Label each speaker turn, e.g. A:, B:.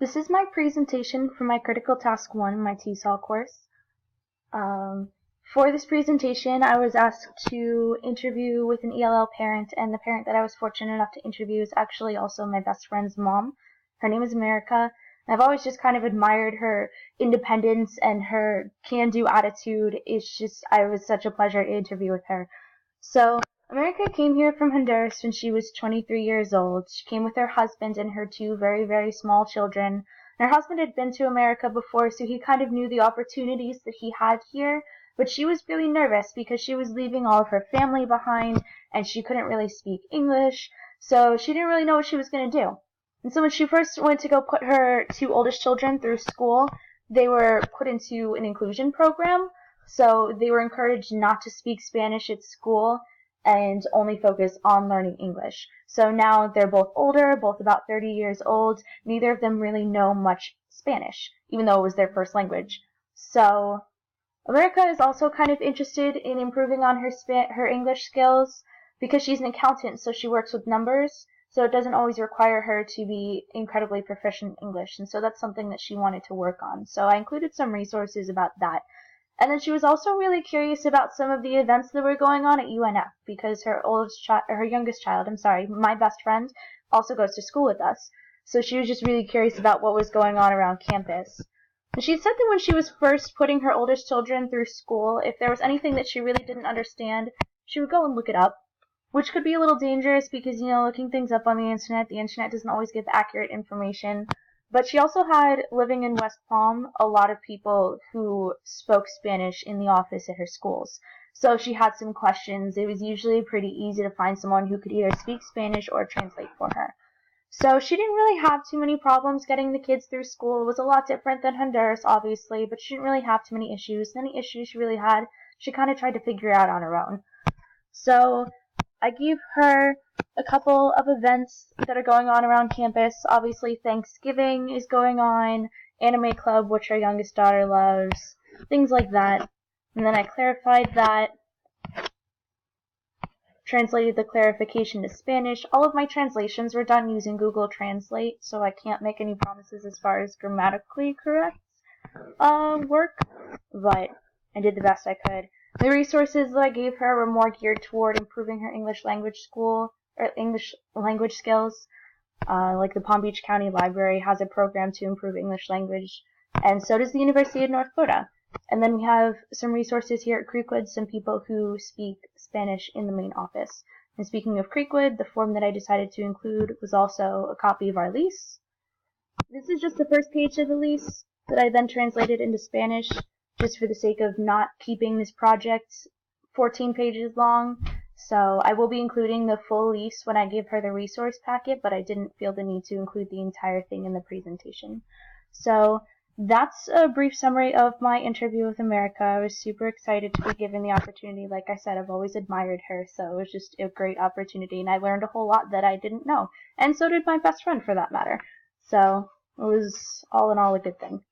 A: This is my presentation for my Critical Task 1, my TESOL course. For this presentation, I was asked to interview with an ELL parent, and the parent that I was fortunate enough to interview is actually also my best friend's mom. Her name is America. I've always just kind of admired her independence and her can-do attitude. It was such a pleasure to interview with her. So, America came here from Honduras when she was 23 years old. She came with her husband and her two very, very small children. And her husband had been to America before, so he kind of knew the opportunities that he had here. But she was really nervous because she was leaving all of her family behind and she couldn't really speak English. So she didn't really know what she was going to do. And so when she first went to go put her two oldest children through school, they were put into an inclusion program. So they were encouraged not to speak Spanish at school and only focus on learning English. So now they're both older, both about 30 years old. Neither of them really know much Spanish, even though it was their first language. So America is also kind of interested in improving on her English skills because she's an accountant, so she works with numbers. So it doesn't always require her to be incredibly proficient in English. And so that's something that she wanted to work on. So I included some resources about that. And then she was also really curious about some of the events that were going on at UNF because her youngest child, my best friend, also goes to school with us. So she was just really curious about what was going on around campus. And she said that when she was first putting her oldest children through school, if there was anything that she really didn't understand, she would go and look it up, which could be a little dangerous because, looking things up on the internet doesn't always give accurate information. But she also had, living in West Palm, a lot of people who spoke Spanish in the office at her schools. So if she had some questions, it was usually pretty easy to find someone who could either speak Spanish or translate for her. So she didn't really have too many problems getting the kids through school. It was a lot different than Honduras, obviously, but she didn't really have too many issues. Any issues she really had, she kind of tried to figure out on her own. So I gave her a couple of events that are going on around campus. Obviously, Thanksgiving is going on, Anime Club, which our youngest daughter loves, things like that. And then I clarified that, translated the clarification to Spanish. All of my translations were done using Google Translate, so I can't make any promises as far as grammatically correct work, but I did the best I could. The resources that I gave her were more geared toward improving her English language skills. Like the Palm Beach County Library has a program to improve English language, and so does the University of North Dakota. And then we have some resources here at Creekwood, some people who speak Spanish in the main office. And speaking of Creekwood, the form that I decided to include was also a copy of our lease. This is just the first page of the lease that I then translated into Spanish, just for the sake of not keeping this project 14 pages long. So I will be including the full lease when I give her the resource packet, but I didn't feel the need to include the entire thing in the presentation. So that's a brief summary of my interview with America. I was super excited to be given the opportunity. Like I said, I've always admired her, so it was just a great opportunity, and I learned a whole lot that I didn't know. And so did my best friend, for that matter. So it was all in all a good thing.